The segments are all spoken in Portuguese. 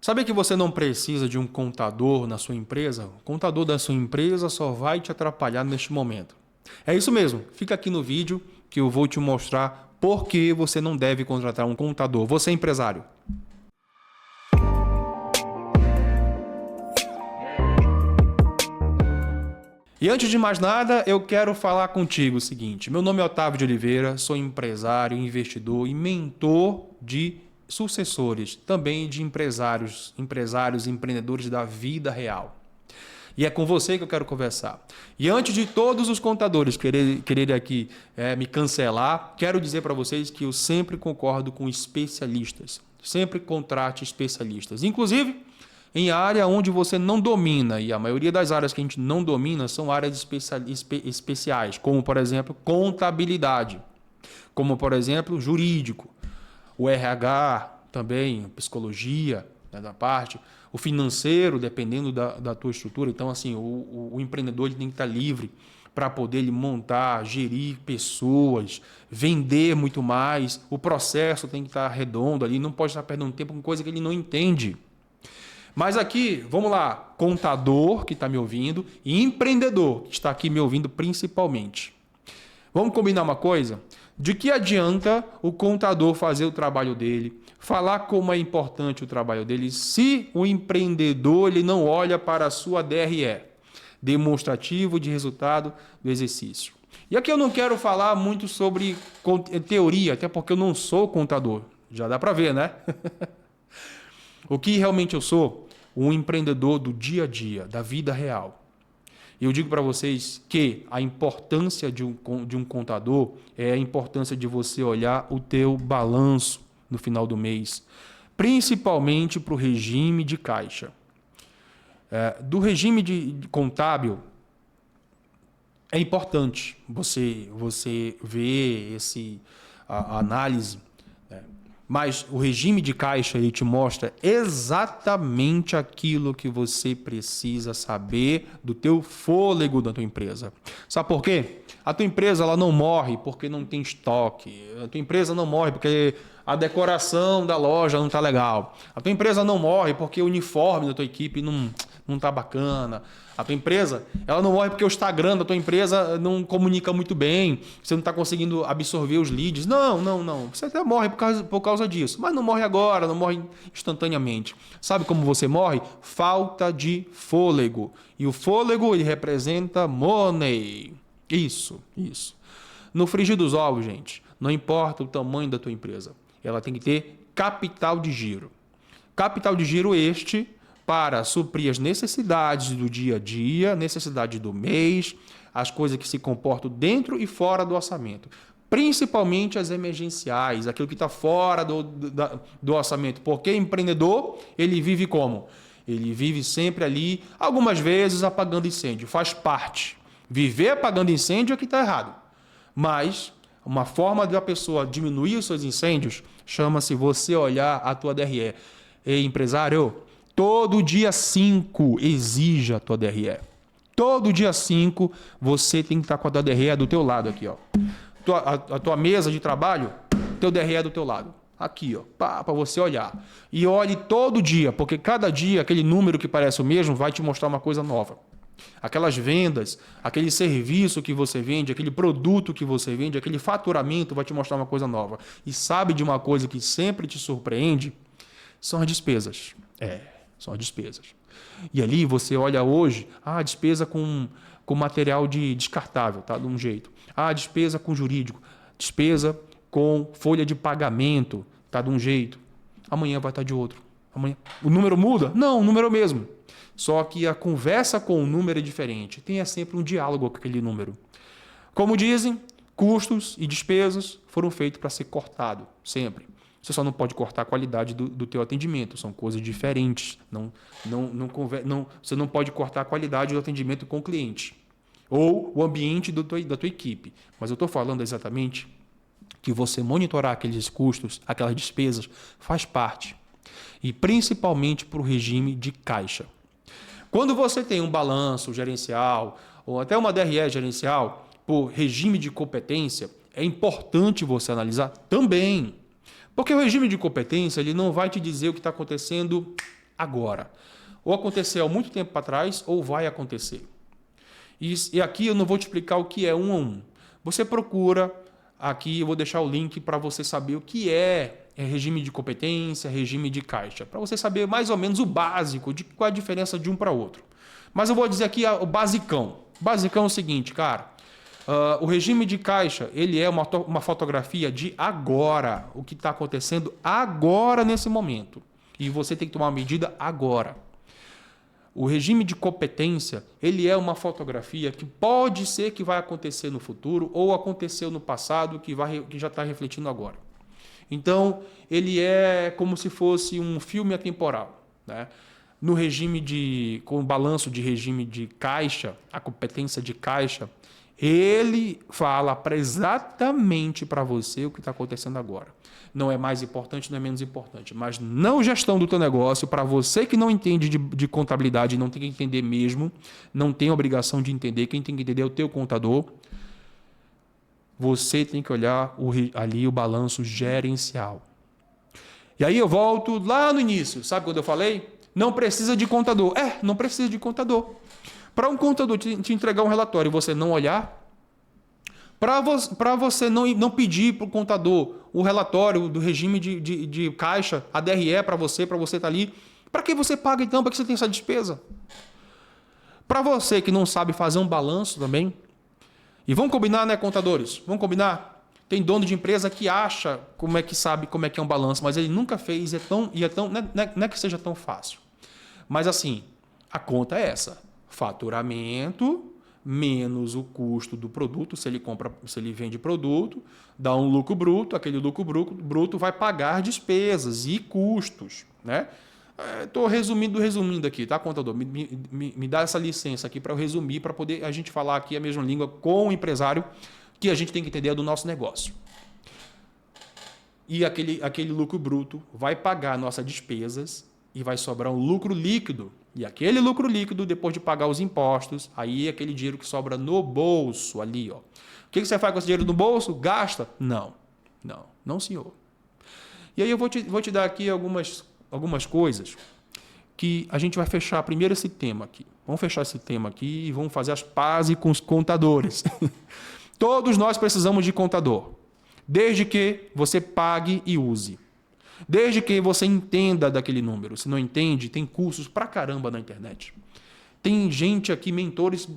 Sabe que você não precisa de um contador na sua empresa? O contador da sua empresa só vai te atrapalhar neste momento. É isso mesmo. Fica aqui no vídeo que eu vou te mostrar por que você não deve contratar um contador. Você é empresário. E antes de mais nada, eu quero falar contigo o seguinte. Meu nome é Otávio de Oliveira, sou empresário, investidor e mentor de sucessores, também de empresários e empreendedores da vida real. E é com você que eu quero conversar. E antes de todos os contadores quererem aqui me cancelar, quero dizer para vocês que eu sempre concordo com especialistas. Sempre contrate especialistas. Inclusive, em área onde você não domina, e a maioria das áreas que a gente não domina são áreas especiais, como, por exemplo, contabilidade, como, por exemplo, jurídico, o RH também, psicologia, né, da parte, o financeiro, dependendo da tua estrutura. Então, assim, o empreendedor ele tem que estar livre para poder ele montar, gerir pessoas, vender muito mais, o processo tem que estar redondo ali, não pode estar perdendo tempo com coisa que ele não entende. Mas aqui, vamos lá, contador que está me ouvindo e empreendedor que está aqui me ouvindo principalmente. Vamos combinar uma coisa? De que adianta o contador fazer o trabalho dele, falar como é importante o trabalho dele, se o empreendedor ele não olha para a sua DRE, demonstrativo de resultado do exercício. E aqui eu não quero falar muito sobre teoria, até porque eu não sou contador. Já dá para ver, né? O que realmente eu sou? Um empreendedor do dia a dia, da vida real. E eu digo para vocês que a importância de um contador é a importância de você olhar o teu balanço no final do mês, principalmente para o regime de caixa. Do regime de contábil, é importante você ver a análise. Mas o regime de caixa ele te mostra exatamente aquilo que você precisa saber do teu fôlego da tua empresa. Sabe por quê? A tua empresa ela não morre porque não tem estoque. A tua empresa não morre porque a decoração da loja não está legal. A tua empresa não morre porque o uniforme da tua equipe não está bacana. A tua empresa ela não morre porque o Instagram da tua empresa não comunica muito bem. Você não está conseguindo absorver os leads. Não. Você até morre por causa disso. Mas não morre agora, não morre instantaneamente. Sabe como você morre? Falta de fôlego. E o fôlego ele representa money. Isso. No frigir dos ovos, gente, não importa o tamanho da tua empresa. Ela tem que ter capital de giro. Capital de giro este para suprir as necessidades do dia a dia, necessidade do mês, as coisas que se comportam dentro e fora do orçamento. Principalmente as emergenciais, aquilo que está fora do orçamento. Porque empreendedor, ele vive como? Ele vive sempre ali, algumas vezes apagando incêndio. Faz parte. Viver apagando incêndio é que está errado. Mas uma forma de a pessoa diminuir os seus incêndios chama-se você olhar a tua DRE. Ei, empresário, todo dia 5 exija a tua DRE. Todo dia 5 você tem que estar com a tua DRE do teu lado aqui, ó. A tua mesa de trabalho, teu DRE do teu lado. Aqui, ó, para você olhar. E olhe todo dia, porque cada dia aquele número que parece o mesmo vai te mostrar uma coisa nova. Aquelas vendas, aquele serviço que você vende, aquele produto que você vende, aquele faturamento vai te mostrar uma coisa nova. E sabe de uma coisa que sempre te surpreende? São as despesas. São as despesas. E ali você olha hoje, despesa com material descartável, tá? De um jeito. Despesa com jurídico. Despesa com folha de pagamento, tá? De um jeito. Amanhã vai estar de outro. Amanhã. O número muda? Não, o número é o mesmo. Só que a conversa com o número é diferente. Tenha sempre um diálogo com aquele número. Como dizem, custos e despesas foram feitos para ser cortado, sempre. Você só não pode cortar a qualidade do teu atendimento, são coisas diferentes. Você não pode cortar a qualidade do atendimento com o cliente ou o ambiente da tua equipe. Mas eu estou falando exatamente que você monitorar aqueles custos, aquelas despesas, faz parte. E principalmente para o regime de caixa. Quando você tem um balanço gerencial ou até uma DRE gerencial por regime de competência, é importante você analisar também. Porque o regime de competência ele não vai te dizer o que está acontecendo agora. Ou aconteceu há muito tempo para trás, ou vai acontecer. E aqui eu não vou te explicar o que é um a um. Você procura, aqui eu vou deixar o link para você saber o que é regime de competência, regime de caixa, para você saber mais ou menos o básico, de qual a diferença de um para outro. Mas eu vou dizer aqui o basicão. O basicão é o seguinte, cara, o regime de caixa, ele é uma fotografia de agora, o que está acontecendo agora nesse momento. E você tem que tomar uma medida agora. O regime de competência, ele é uma fotografia que pode ser que vai acontecer no futuro ou aconteceu no passado que já está refletindo agora. Então, ele é como se fosse um filme atemporal, né? No regime com o balanço de regime de caixa, a competência de caixa, ele fala exatamente para você o que está acontecendo agora. Não é mais importante, não é menos importante. Mas não gestão do teu negócio, para você que não entende de contabilidade, não tem que entender mesmo, não tem obrigação de entender, quem tem que entender é o teu contador. Você tem que olhar ali o balanço gerencial. E aí eu volto lá no início. Sabe quando eu falei? Não precisa de contador. Não precisa de contador. Para um contador te entregar um relatório e você não olhar, para você não pedir para o contador o relatório do regime de caixa, a DRE para você estar ali, para que você paga então? Para que você tem essa despesa? Para você que não sabe fazer um balanço também, e vamos combinar, né, contadores? Vamos combinar? Tem dono de empresa que acha como é que sabe como é que é um balanço, mas ele nunca fez, não é que seja tão fácil. Mas assim, a conta é essa: faturamento menos o custo do produto, se ele vende produto, dá um lucro bruto, aquele lucro bruto vai pagar despesas e custos, né? Estou resumindo aqui, tá, contador? Me dá essa licença aqui para eu resumir, para poder a gente falar aqui a mesma língua com o empresário, que a gente tem que entender do nosso negócio. E aquele lucro bruto vai pagar nossas despesas e vai sobrar um lucro líquido. E aquele lucro líquido, depois de pagar os impostos, aí é aquele dinheiro que sobra no bolso ali, ó. O que você faz com esse dinheiro no bolso? Gasta? Não, senhor. E aí eu vou te dar aqui algumas coisas que a gente vai fechar primeiro esse tema aqui. Vamos fechar esse tema aqui e vamos fazer as pazes com os contadores. Todos nós precisamos de contador, desde que você pague e use. Desde que você entenda daquele número. Se não entende, tem cursos pra caramba na internet. Tem gente aqui, mentores,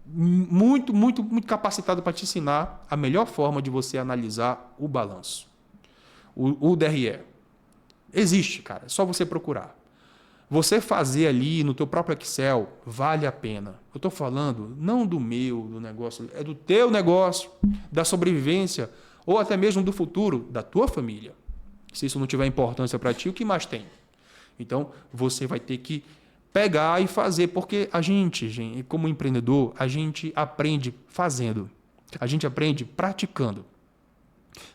muito capacitado para te ensinar a melhor forma de você analisar o balanço. O DRE. Existe, cara. É só você procurar. Você fazer ali no teu próprio Excel vale a pena. Eu estou falando não do negócio, é do teu negócio, da sobrevivência ou até mesmo do futuro da tua família. Se isso não tiver importância para ti, o que mais tem? Então, você vai ter que pegar e fazer, porque a gente, como empreendedor, a gente aprende fazendo. A gente aprende praticando.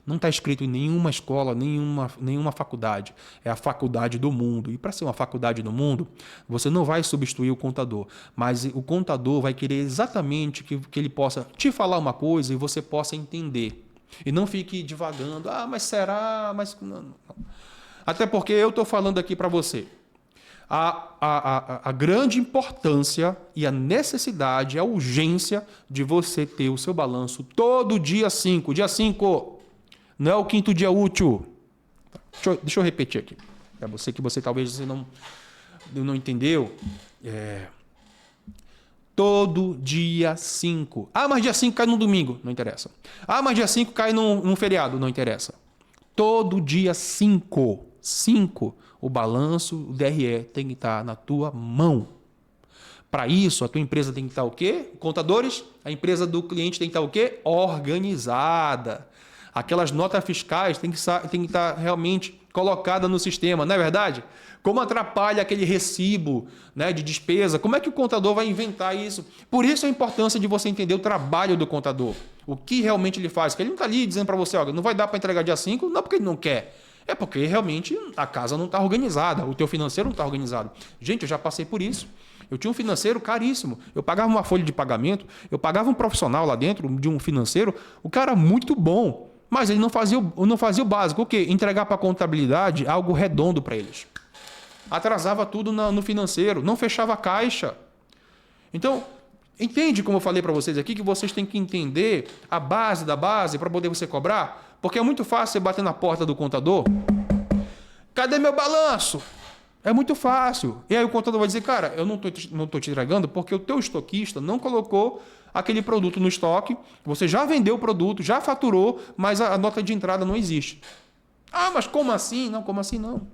Não está escrito em nenhuma escola, nenhuma faculdade. É a faculdade do mundo. E para ser uma faculdade do mundo, você não vai substituir o contador. Mas o contador vai querer exatamente que ele possa te falar uma coisa e você possa entender. E não fique divagando, mas será? Mas não. Até porque eu estou falando aqui para você. A grande importância e a necessidade, a urgência de você ter o seu balanço todo dia 5. Dia 5, não é o 5º dia útil. Deixa eu repetir aqui. Para você que talvez você não entendeu. Todo dia 5. Mas dia 5 cai no domingo. Não interessa. Mas dia 5 cai num feriado. Não interessa. Todo dia 5. O balanço, o DRE tem que estar na tua mão. Para isso, a tua empresa tem que estar o quê? Contadores, a empresa do cliente tem que estar o quê? Organizada. Aquelas notas fiscais tem que estar realmente colocada no sistema, não é verdade? Como atrapalha aquele recibo, né, de despesa? Como é que o contador vai inventar isso? Por isso a importância de você entender o trabalho do contador. O que realmente ele faz. Que ele não está ali dizendo para você, não vai dar para entregar dia 5, não porque ele não quer. É porque realmente a casa não está organizada, o teu financeiro não está organizado. Gente, eu já passei por isso. Eu tinha um financeiro caríssimo. Eu pagava uma folha de pagamento, eu pagava um profissional lá dentro de um financeiro, o cara muito bom, mas ele não fazia o básico. O quê? Entregar para a contabilidade algo redondo para eles. atrasava tudo no financeiro, não fechava a caixa. Então, entende como eu falei para vocês aqui, que vocês têm que entender a base da base para poder você cobrar? Porque é muito fácil você bater na porta do contador. Cadê meu balanço? É muito fácil. E aí o contador vai dizer, cara, eu não estou te entregando porque o teu estoquista não colocou aquele produto no estoque, você já vendeu o produto, já faturou, mas a nota de entrada não existe. Ah, mas como assim? Não, como assim não?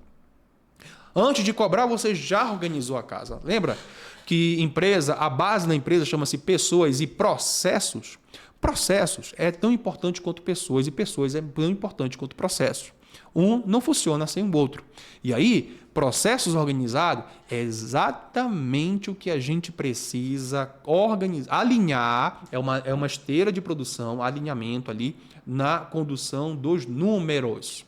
Antes de cobrar, você já organizou a casa. Lembra que empresa, a base da empresa chama-se pessoas e processos? Processos é tão importante quanto pessoas e pessoas é tão importante quanto processos. Um não funciona sem o outro. E aí, processos organizados é exatamente o que a gente precisa organizar, alinhar, é uma esteira de produção, alinhamento ali na condução dos números.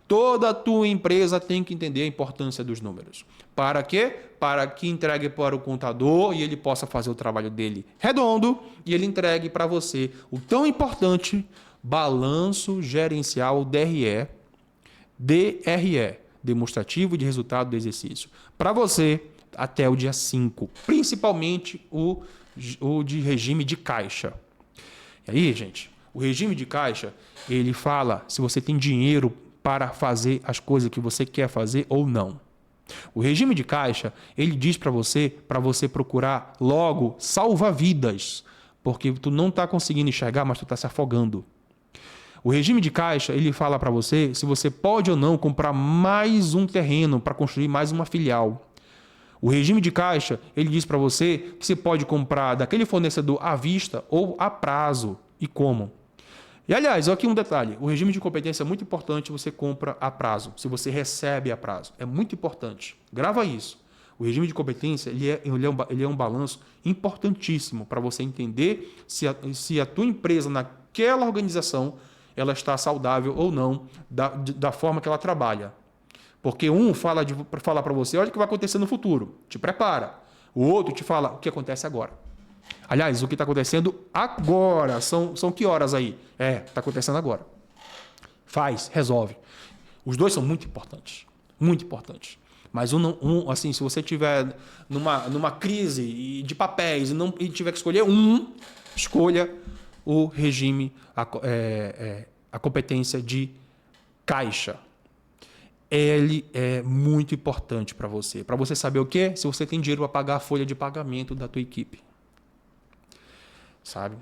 Toda a tua empresa tem que entender a importância dos números. Para quê? Para que entregue para o contador e ele possa fazer o trabalho dele redondo e ele entregue para você o tão importante balanço gerencial DRE, demonstrativo de resultado do exercício, para você até o dia 5, principalmente o de regime de caixa. E aí, gente, o regime de caixa, ele fala se você tem dinheiro para fazer as coisas que você quer fazer ou não. O regime de caixa, ele diz para você procurar logo salva-vidas, porque tu não está conseguindo enxergar, mas tu está se afogando. O regime de caixa, ele fala para você se você pode ou não comprar mais um terreno para construir mais uma filial. O regime de caixa, ele diz para você que você pode comprar daquele fornecedor à vista ou a prazo e como. E, aliás, aqui um detalhe. O regime de competência é muito importante, você compra a prazo, se você recebe a prazo. É muito importante. Grava isso. O regime de competência ele é um balanço importantíssimo para você entender se a tua empresa, naquela organização, ela está saudável ou não da forma que ela trabalha. Porque um fala para você, olha o que vai acontecer no futuro, te prepara. O outro te fala o que acontece agora. Aliás, o que está acontecendo agora, são que horas aí? Está acontecendo agora. Faz, resolve. Os dois são muito importantes, muito importantes. Mas assim, se você tiver numa crise de papéis e tiver que escolher escolha o regime, a competência de caixa. Ele é muito importante para você saber o quê? Se você tem dinheiro para pagar a folha de pagamento da tua equipe. Sabe?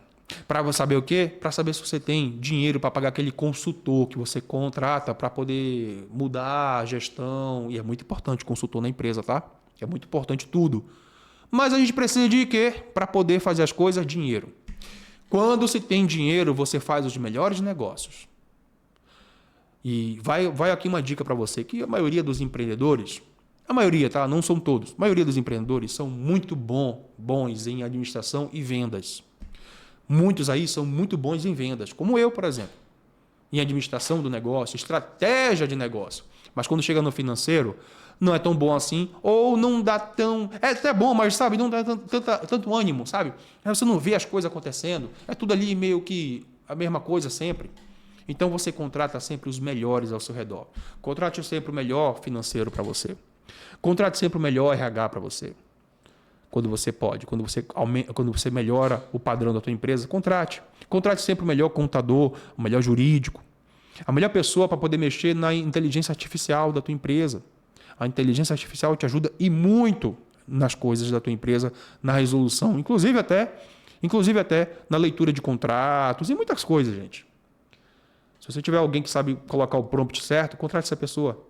Para saber o quê? Para saber se você tem dinheiro para pagar aquele consultor que você contrata para poder mudar a gestão. E é muito importante consultor na empresa, tá? É muito importante tudo. Mas a gente precisa de quê? Para poder fazer as coisas, dinheiro. Quando se tem dinheiro, você faz os melhores negócios. E vai aqui uma dica para você, que a maioria dos empreendedores, a maioria, tá? Não são todos, a maioria dos empreendedores são muito bons em administração e vendas. Muitos aí são muito bons em vendas, como eu, por exemplo. Em administração do negócio, estratégia de negócio. Mas quando chega no financeiro, não é tão bom assim, ou não dá tão... É até bom, mas sabe, não dá tanto ânimo, sabe? Você não vê as coisas acontecendo, é tudo ali meio que a mesma coisa sempre. Então você contrata sempre os melhores ao seu redor. Contrate sempre o melhor financeiro para você. Contrate sempre o melhor RH para você. Quando você pode, quando você melhora o padrão da tua empresa, contrate. Contrate sempre o melhor contador, o melhor jurídico, a melhor pessoa para poder mexer na inteligência artificial da tua empresa. A inteligência artificial te ajuda e muito nas coisas da tua empresa, na resolução, inclusive até na leitura de contratos e muitas coisas, gente. Se você tiver alguém que sabe colocar o prompt certo, contrate essa pessoa.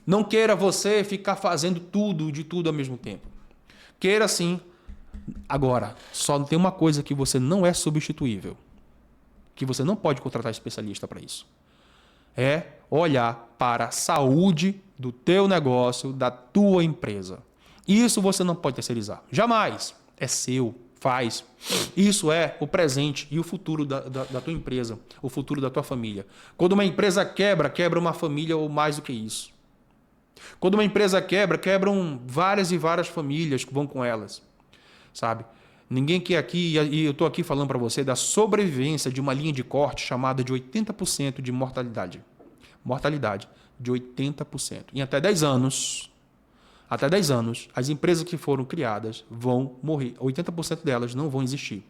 Não queira você ficar fazendo tudo de tudo ao mesmo tempo. Queira sim. Agora, só tem uma coisa que você não é substituível. Que você não pode contratar especialista para isso. É olhar para a saúde do teu negócio, da tua empresa. Isso você não pode terceirizar. Jamais. É seu. Faz. Isso é o presente e o futuro da tua empresa. O futuro da tua família. Quando uma empresa quebra uma família ou mais do que isso. Quando uma empresa quebram várias e várias famílias que vão com elas, sabe? Ninguém quer aqui, e eu estou aqui falando para você da sobrevivência de uma linha de corte chamada de 80% de mortalidade. Mortalidade de 80%. Em até 10 anos, até 10 anos, as empresas que foram criadas vão morrer. 80% delas não vão existir.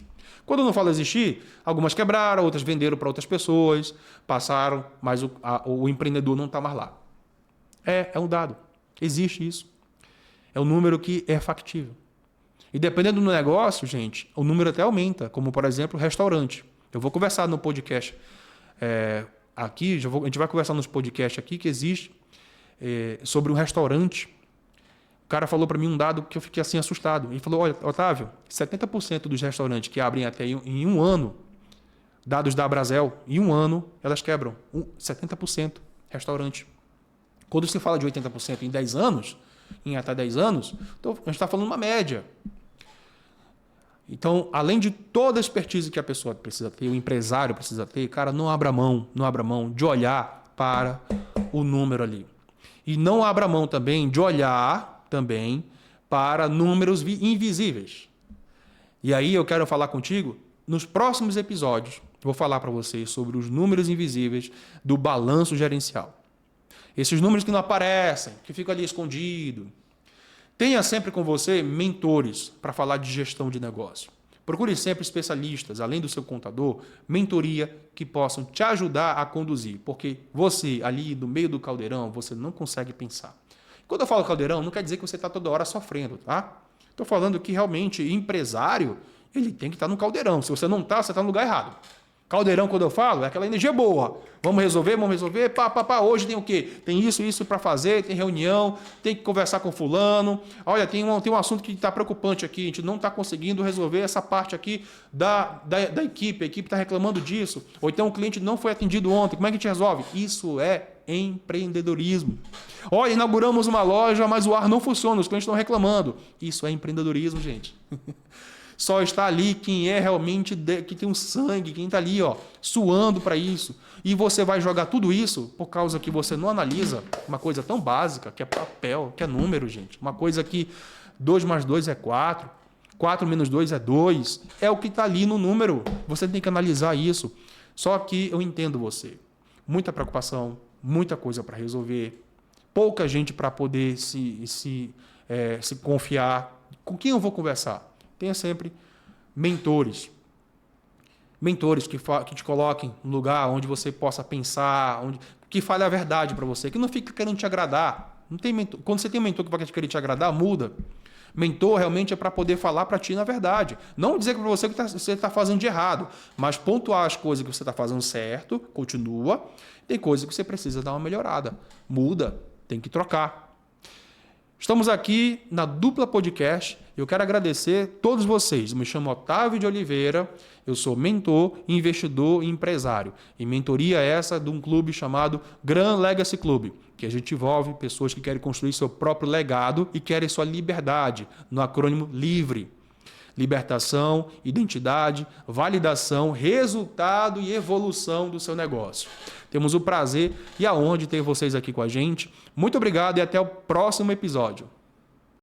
Quando eu não falo existir, algumas quebraram, outras venderam para outras pessoas, passaram, mas o empreendedor não está mais lá. É um dado. Existe isso. É um número que é factível. E dependendo do negócio, gente, o número até aumenta, como, por exemplo, restaurante. Eu vou conversar no podcast aqui, a gente vai conversar nos podcasts aqui que existe sobre um restaurante. O cara falou para mim um dado que eu fiquei assim assustado. Ele falou, olha, Otávio, 70% dos restaurantes que abrem até em um ano, dados da Brasel, em um ano, elas quebram. 70% restaurante. Quando se fala de 80% em 10 anos, em até 10 anos, então a gente está falando uma média. Então, além de toda a expertise que a pessoa precisa ter, o empresário precisa ter, cara, não abra mão de olhar para o número ali. E não abra mão também de olhar também para números invisíveis. E aí eu quero falar contigo, nos próximos episódios, vou falar para vocês sobre os números invisíveis do balanço gerencial. Esses números que não aparecem, que ficam ali escondidos. Tenha sempre com você mentores para falar de gestão de negócio. Procure sempre especialistas, além do seu contador, mentoria que possam te ajudar a conduzir. Porque você, ali no meio do caldeirão, você não consegue pensar. Quando eu falo caldeirão, não quer dizer que você está toda hora sofrendo, tá? Estou falando que realmente empresário, ele tem que estar no caldeirão. Se você não está, você está no lugar errado. Caldeirão, quando eu falo, é aquela energia boa. Vamos resolver. Pá. Hoje tem o quê? Tem isso para fazer, tem reunião, tem que conversar com fulano. Olha, tem um assunto que está preocupante aqui. A gente não está conseguindo resolver essa parte aqui da equipe. A equipe está reclamando disso. Ou então o cliente não foi atendido ontem. Como é que a gente resolve? Isso é empreendedorismo. Olha, inauguramos uma loja, mas o ar não funciona. Os clientes estão reclamando. Isso é empreendedorismo, gente. Só está ali quem é realmente, que tem um sangue, quem está ali, ó, suando para isso. E você vai jogar tudo isso por causa que você não analisa uma coisa tão básica, que é papel, que é número, gente. Uma coisa que 2 mais 2 é 4, 4 menos 2 é 2. É o que está ali no número. Você tem que analisar isso. Só que eu entendo você. Muita preocupação, muita coisa para resolver, pouca gente para poder se confiar. Com quem eu vou conversar? Tenha sempre mentores. Mentores que te coloquem no lugar onde você possa pensar, que fale a verdade para você, que não fique querendo te agradar. Não tem mentor. Quando você tem um mentor que vai querer te agradar, muda. Mentor realmente é para poder falar para ti na verdade. Não dizer para você que você está fazendo de errado, mas pontuar as coisas que você está fazendo certo, continua. Tem coisas que você precisa dar uma melhorada. Muda, tem que trocar. Estamos aqui na Dupla Podcast. Eu quero agradecer a todos vocês. Eu me chamo Otávio de Oliveira, eu sou mentor, investidor e empresário. E mentoria essa de um clube chamado Grand Legacy Club, que a gente envolve pessoas que querem construir seu próprio legado e querem sua liberdade, no acrônimo LIVRE. Libertação, identidade, validação, resultado e evolução do seu negócio. Temos o prazer e a honra de ter vocês aqui com a gente. Muito obrigado e até o próximo episódio.